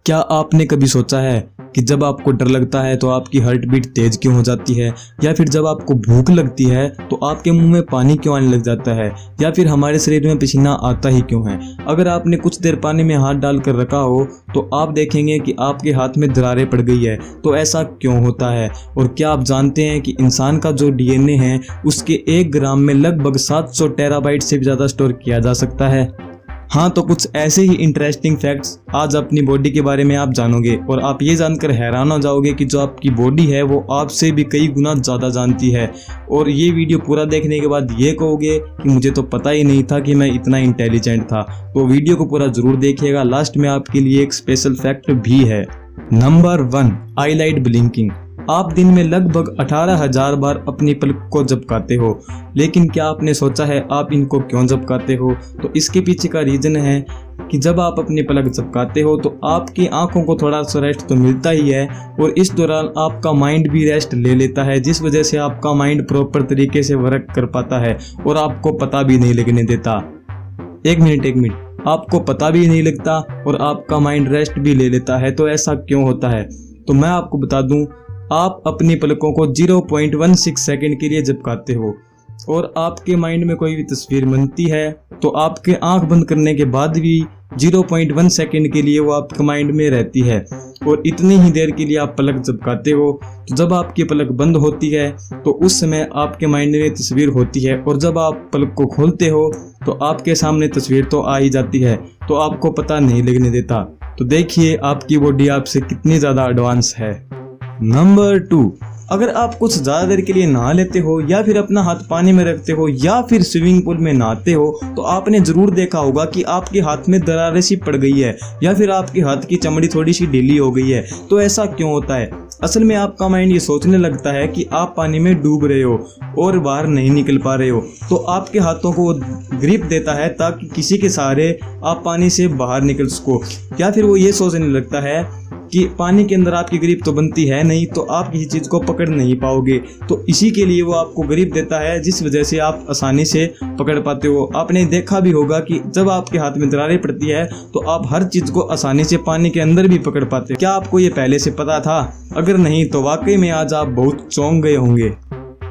क्या आपने कभी सोचा है कि जब आपको डर लगता है तो आपकी हार्ट बीट तेज क्यों हो जाती है, या फिर जब आपको भूख लगती है तो आपके मुंह में पानी क्यों आने लग जाता है, या फिर हमारे शरीर में पसीना आता ही क्यों है। अगर आपने कुछ देर पानी में हाथ डाल कर रखा हो तो आप देखेंगे कि आपके हाथ में दरारें पड़ गई है। तो ऐसा क्यों होता है? और क्या आप जानते हैं कि इंसान का जो डीएनए है उसके 1 ग्राम में लगभग 700 टेराबाइट से भी ज़्यादा स्टोर किया जा सकता है। हाँ, तो कुछ ऐसे ही इंटरेस्टिंग फैक्ट्स आज अपनी बॉडी के बारे में आप जानोगे और आप ये जानकर हैरान हो जाओगे कि जो आपकी बॉडी है वो आपसे भी कई गुना ज़्यादा जानती है। और ये वीडियो पूरा देखने के बाद ये कहोगे कि मुझे तो पता ही नहीं था कि मैं इतना इंटेलिजेंट था। तो वीडियो को पूरा जरूर देखिएगा, लास्ट में आपके लिए एक स्पेशल फैक्ट भी है। Number 1, eyelid blinking. आप दिन में लगभग 18,000 बार अपनी पलक को झपकाते हो, लेकिन क्या आपने सोचा है आप इनको क्यों झपकाते हो? तो इसके पीछे का रीज़न है कि जब आप अपनी पलक झपकाते हो तो आपकी आंखों को थोड़ा सा रेस्ट तो मिलता ही है, और इस दौरान आपका माइंड भी रेस्ट ले लेता है, जिस वजह से आपका माइंड प्रॉपर तरीके से वर्क कर पाता है और आपको पता भी नहीं लगने देता। एक मिनट, आपको पता भी नहीं लगता और आपका माइंड रेस्ट भी ले लेता है। तो ऐसा क्यों होता है? तो मैं आपको बता दूं, आप अपनी पलकों को 0.16 सेकंड के लिए झपकाते हो और आपके माइंड में कोई भी तस्वीर बनती है तो आपके आंख बंद करने के बाद भी 0.1 सेकंड के लिए वो आपके माइंड में रहती है, और इतनी ही देर के लिए आप पलक झपकाते हो। तो जब आपकी पलक बंद होती है तो उस समय आपके माइंड में तस्वीर होती है, और जब आप पलक को खोलते हो तो आपके सामने तस्वीर तो आ ही जाती है, तो आपको पता नहीं लगने देता। तो देखिए आपकी बॉडी आपसे कितनी ज़्यादा एडवांस है। नंबर 2, अगर आप कुछ ज़्यादा देर के लिए नहा लेते हो या फिर अपना हाथ पानी में रखते हो या फिर स्विमिंग पूल में नहाते हो तो आपने ज़रूर देखा होगा कि आपके हाथ में दरारें सी पड़ गई है या फिर आपके हाथ की चमड़ी थोड़ी सी ढीली हो गई है। तो ऐसा क्यों होता है? असल में आपका माइंड ये सोचने लगता है कि आप पानी में डूब रहे हो और बाहर नहीं निकल पा रहे हो, तो आपके हाथों को ग्रिप देता है ताकि किसी के सहारे आप पानी से बाहर निकल सको। या फिर वो ये सोचने लगता है कि पानी के अंदर आपकी ग्रिप तो बनती है नहीं, तो आप किसी चीज़ को पकड़ नहीं पाओगे, तो इसी के लिए वो आपको ग्रिप देता है, जिस वजह से आप आसानी से पकड़ पाते हो। आपने देखा भी होगा कि जब आपके हाथ में दरारें पड़ती है तो आप हर चीज़ को आसानी से पानी के अंदर भी पकड़ पाते हो। क्या आपको ये पहले से पता था? अगर नहीं तो वाकई में आज आप बहुत चौंक गए होंगे।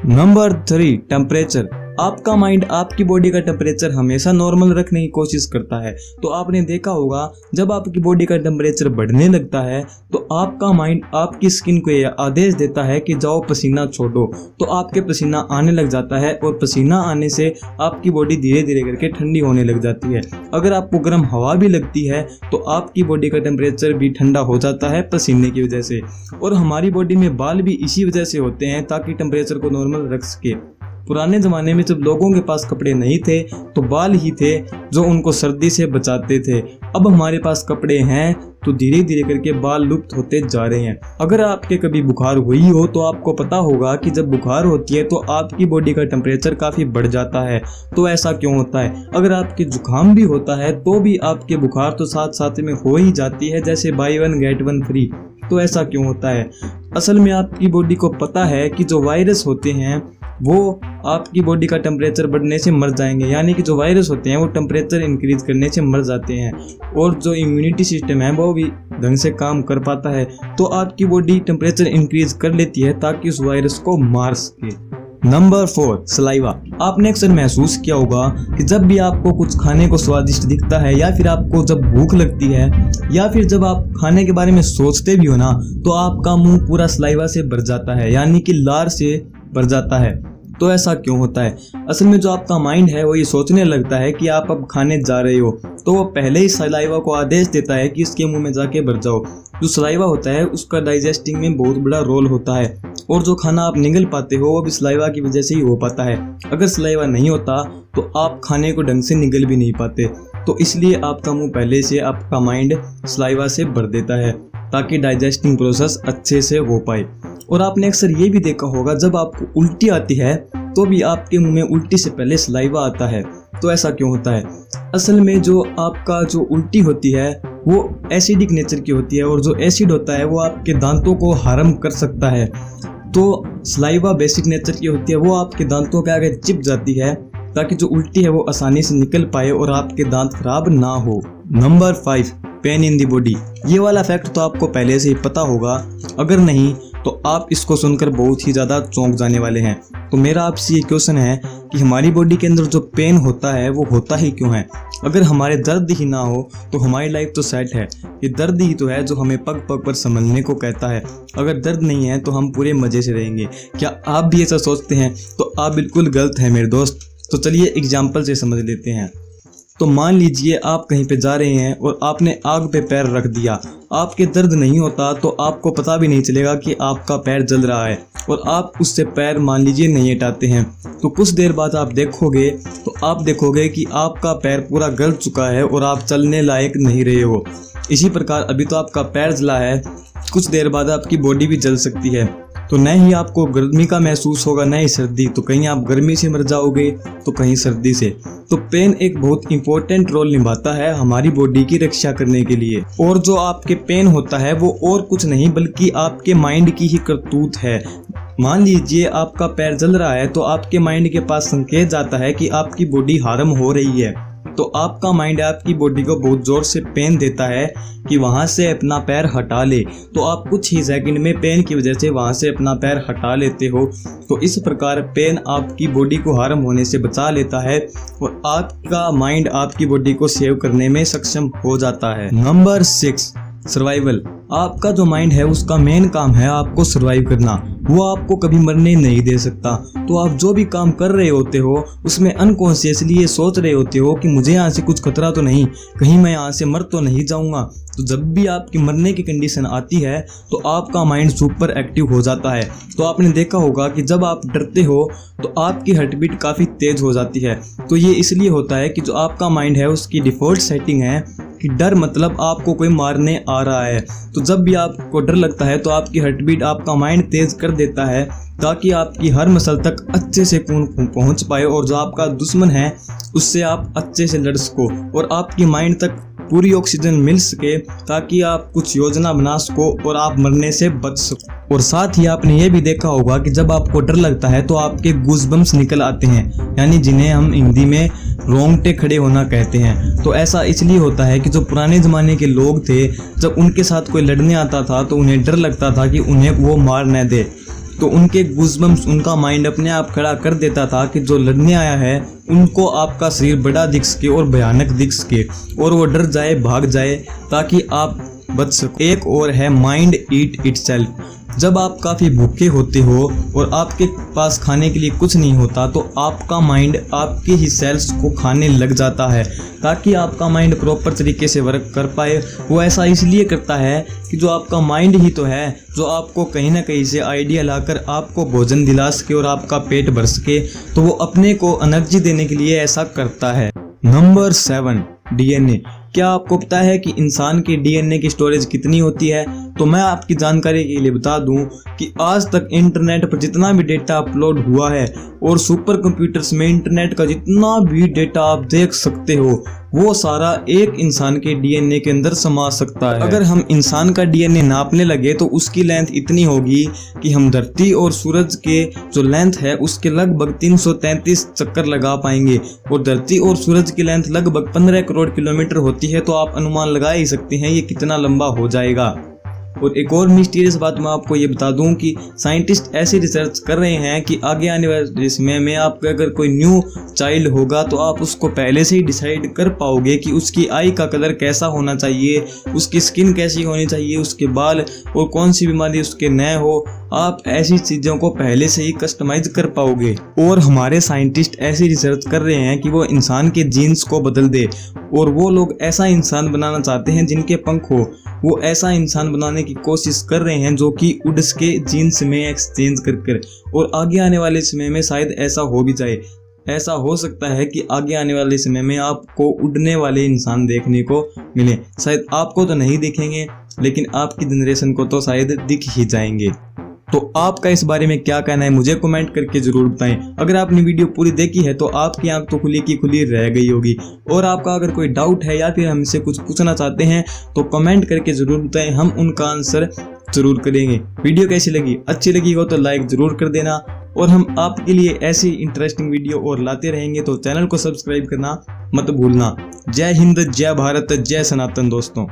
Number 3, temperature. आपका माइंड आपकी बॉडी का टेम्परेचर हमेशा नॉर्मल रखने की कोशिश करता है। तो आपने देखा होगा जब आपकी बॉडी का टेम्परेचर बढ़ने लगता है तो आपका माइंड आपकी स्किन को यह आदेश देता है कि जाओ पसीना छोड़ो, तो आपके पसीना आने लग जाता है, और पसीना आने से आपकी बॉडी धीरे धीरे करके ठंडी होने लग जाती है। अगर आपको गर्म हवा भी लगती है तो आपकी बॉडी का टेम्परेचर भी ठंडा हो जाता है पसीने की वजह से। और हमारी बॉडी में बाल भी इसी वजह से होते हैं ताकि टेम्परेचर को नॉर्मल रख सके। पुराने ज़माने में जब लोगों के पास कपड़े नहीं थे तो बाल ही थे जो उनको सर्दी से बचाते थे। अब हमारे पास कपड़े हैं तो धीरे धीरे करके बाल लुप्त होते जा रहे हैं। अगर आपके कभी बुखार हुई हो तो आपको पता होगा कि जब बुखार होती है तो आपकी बॉडी का टेम्परेचर काफ़ी बढ़ जाता है। तो ऐसा क्यों होता है? अगर आपके जुकाम भी होता है तो भी आपके बुखार तो साथ साथ में हो ही जाती है, जैसे बाय 1 गेट 1 फ्री। तो ऐसा क्यों होता है? असल में आपकी बॉडी को पता है कि जो वायरस होते हैं वो आपकी बॉडी का टेम्परेचर बढ़ने से मर जाएंगे, यानी कि जो वायरस होते हैं वो टेम्परेचर इंक्रीज करने से मर जाते हैं, और जो इम्यूनिटी सिस्टम है वो भी ढंग से काम कर पाता है। तो आपकी बॉडी टेम्परेचर इंक्रीज कर लेती है ताकि उस वायरस को मार सके। Number 4, saliva. आपने अक्सर महसूस किया होगा कि जब भी आपको कुछ खाने को स्वादिष्ट दिखता है या फिर आपको जब भूख लगती है या फिर जब आप खाने के बारे में सोचते भी हो ना, तो आपका मुंह पूरा सलाइवा से भर जाता है, यानी कि लार से भर जाता है। तो ऐसा क्यों होता है? असल में जो आपका माइंड है वो ये सोचने लगता है कि आप अब खाने जा रहे हो, तो वो पहले ही सलाइवा को आदेश देता है कि इसके मुंह में जाके भर जाओ। जो सलाइवा होता है उसका डाइजेस्टिंग में बहुत बड़ा रोल होता है, और जो खाना आप निगल पाते हो वो भी सलाइवा की वजह से ही हो पाता है। अगर सलाइवा नहीं होता तो आप खाने को ढंग से निगल भी नहीं पाते। तो इसलिए आपका मुंह पहले से आपका माइंड सलाइवा से भर देता है ताकि डाइजेस्टिंग प्रोसेस अच्छे से हो पाए। और आपने अक्सर ये भी देखा होगा जब आपको उल्टी आती है तो भी आपके मुंह में उल्टी से पहले सलाइवा आता है। तो ऐसा क्यों होता है? असल में जो आपका जो उल्टी होती है वो एसिडिक नेचर की होती है, और जो एसिड होता है वो आपके दांतों को हार्म कर सकता है। तो सलाइवा बेसिक नेचर की होती है, वो आपके दांतों के आगे चिप जाती है ताकि जो उल्टी है वो आसानी से निकल पाए और आपके दांत खराब ना हो। Number 5, pain in the body. ये वाला फैक्ट तो आपको पहले से ही पता होगा, अगर नहीं तो आप इसको सुनकर बहुत ही ज़्यादा चौंक जाने वाले हैं। तो मेरा आपसे ये क्वेश्चन है कि हमारी बॉडी के अंदर जो पेन होता है वो होता ही क्यों है? अगर हमारे दर्द ही ना हो तो हमारी लाइफ तो सेट है। ये दर्द ही तो है जो हमें पग पग पर संभलने को कहता है। अगर दर्द नहीं है तो हम पूरे मज़े से रहेंगे। क्या आप भी ऐसा सोचते हैं? तो आप बिल्कुल गलत हैं मेरे दोस्त। तो चलिए एग्जाम्पल से समझ लेते हैं। तो मान लीजिए आप कहीं पे जा रहे हैं और आपने आग पे पैर रख दिया। आपके दर्द नहीं होता तो आपको पता भी नहीं चलेगा कि आपका पैर जल रहा है, और आप उससे पैर मान लीजिए नहीं हटाते हैं। तो कुछ देर बाद आप देखोगे कि आपका पैर पूरा गल चुका है और आप चलने लायक नहीं रहे हो। इसी प्रकार अभी तो आपका पैर जला है, कुछ देर बाद आपकी बॉडी भी जल सकती है। तो न ही आपको गर्मी का महसूस होगा न ही सर्दी। तो कहीं आप गर्मी से मर जाओगे तो कहीं सर्दी से। तो पेन एक बहुत इंपॉर्टेंट रोल निभाता है हमारी बॉडी की रक्षा करने के लिए। और जो आपके पेन होता है वो और कुछ नहीं बल्कि आपके माइंड की ही करतूत है। मान लीजिए आपका पैर जल रहा है तो आपके माइंड के पास संकेत जाता है कि आपकी बॉडी हार्म हो रही है। तो आपका माइंड आपकी बॉडी को बहुत जोर से पेन देता है कि वहां से अपना पैर हटा ले। तो आप कुछ ही सेकंड में पेन की वजह से वहां से अपना पैर हटा लेते हो। तो इस प्रकार पेन आपकी बॉडी को हार्म होने से बचा लेता है और आपका माइंड आपकी बॉडी को सेव करने में सक्षम हो जाता है। Number 6, survival. आपका जो माइंड है उसका मेन काम है आपको सर्वाइव करना। वो आपको कभी मरने नहीं दे सकता। तो आप जो भी काम कर रहे होते हो उसमें अनकॉन्शियसली ये सोच रहे होते हो कि मुझे यहाँ से कुछ खतरा तो नहीं, कहीं मैं यहाँ से मर तो नहीं जाऊंगा। तो जब भी आपकी मरने की कंडीशन आती है तो आपका माइंड सुपर एक्टिव हो जाता है। तो आपने देखा होगा कि जब आप डरते हो तो आपकी हार्ट बीट काफ़ी तेज हो जाती है। तो ये इसलिए होता है कि जो आपका माइंड है उसकी डिफ़ॉल्ट सेटिंग है कि डर मतलब आपको कोई मारने आ रहा है। तो जब भी आपको डर लगता है तो आपकी हार्ट बीट आपका माइंड तेज कर देता है ताकि आपकी हर मसल तक अच्छे से खून पहुंच पाए और जो आपका दुश्मन है उससे आप अच्छे से लड़ सको और आपकी माइंड तक पूरी ऑक्सीजन मिल सके ताकि आप कुछ योजना बना सको और आप मरने से बच सको। और साथ ही आपने ये भी देखा होगा कि जब आपको डर लगता है तो आपके गूज़बम्स निकल आते हैं, यानी जिन्हें हम हिंदी में रोंगटे खड़े होना कहते हैं। तो ऐसा इसलिए होता है कि जो पुराने ज़माने के लोग थे जब उनके साथ कोई लड़ने आता था तो उन्हें डर लगता था कि उन्हें वो मार न दे। तो उनके गूज़बम्स उनका माइंड अपने आप खड़ा कर देता था कि जो लड़ने आया है उनको आपका शरीर बड़ा दिख सके और भयानक दिख सके और वो डर जाए, भाग जाए ताकि आप बच सको। एक और है माइंड ईट इटसेल्फ। जब आप काफ़ी भूखे होते हो और आपके पास खाने के लिए कुछ नहीं होता तो आपका माइंड आपके ही सेल्स को खाने लग जाता है ताकि आपका माइंड प्रॉपर तरीके से वर्क कर पाए। वो ऐसा इसलिए करता है कि जो आपका माइंड ही तो है जो आपको कहीं ना कहीं से आइडिया लाकर आपको भोजन दिला सके और आपका पेट भर सके। तो वो अपने को एनर्जी देने के लिए ऐसा करता है। Number 7, DNA. क्या आपको पता है कि इंसान की डीएनए की स्टोरेज कितनी होती है? तो मैं आपकी जानकारी के लिए बता दूं कि आज तक इंटरनेट पर जितना भी डेटा अपलोड हुआ है और सुपर कंप्यूटर्स में इंटरनेट का जितना भी डेटा आप देख सकते हो वो सारा एक इंसान के डीएनए के अंदर समा सकता है। अगर हम इंसान का डीएनए नापने लगे तो उसकी लेंथ इतनी होगी कि हम धरती और सूरज के जो लेंथ है उसके लगभग 333 चक्कर लगा पाएंगे और धरती और सूरज की लेंथ लगभग 15 करोड़ किलोमीटर होती है। तो आप अनुमान लगा ही सकते हैं ये कितना लंबा हो जाएगा। और एक और मिस्टीरियस बात मैं आपको ये बता दूं कि साइंटिस्ट ऐसी रिसर्च कर रहे हैं कि आगे आने वाले समय में आपका अगर कोई न्यू चाइल्ड होगा तो आप उसको पहले से ही डिसाइड कर पाओगे कि उसकी आई का कलर कैसा होना चाहिए, उसकी स्किन कैसी होनी चाहिए, उसके बाल और कौन सी बीमारी उसके न हो। आप ऐसी चीज़ों को पहले से ही कस्टमाइज कर पाओगे। और हमारे साइंटिस्ट ऐसी रिसर्च कर रहे हैं कि वो इंसान के जीन्स को बदल दे और वो लोग ऐसा इंसान बनाना चाहते हैं जिनके पंख हो। वो ऐसा इंसान बनाने की कोशिश कर रहे हैं जो कि उड़ सके जीन्स में एक्सचेंज कर और आगे आने वाले समय में शायद ऐसा हो भी जाए। ऐसा हो सकता है कि आगे आने वाले समय में आपको उड़ने वाले इंसान देखने को मिले। शायद आपको तो नहीं दिखेंगे लेकिन आपकी जनरेशन को तो शायद दिख ही जाएंगे। तो आपका इस बारे में क्या कहना है मुझे कमेंट करके जरूर बताएं। अगर आपने वीडियो पूरी देखी है तो आपकी आंख तो खुली की खुली रह गई होगी। और आपका अगर कोई डाउट है या फिर हमसे कुछ पूछना चाहते हैं तो कमेंट करके जरूर बताएं, हम उनका आंसर जरूर करेंगे। वीडियो कैसी लगी? अच्छी लगी हो तो लाइक जरूर कर देना और हम आपके लिए ऐसी इंटरेस्टिंग वीडियो और लाते रहेंगे। तो चैनल को सब्सक्राइब करना मत भूलना। जय हिंद, जय भारत, जय सनातन दोस्तों।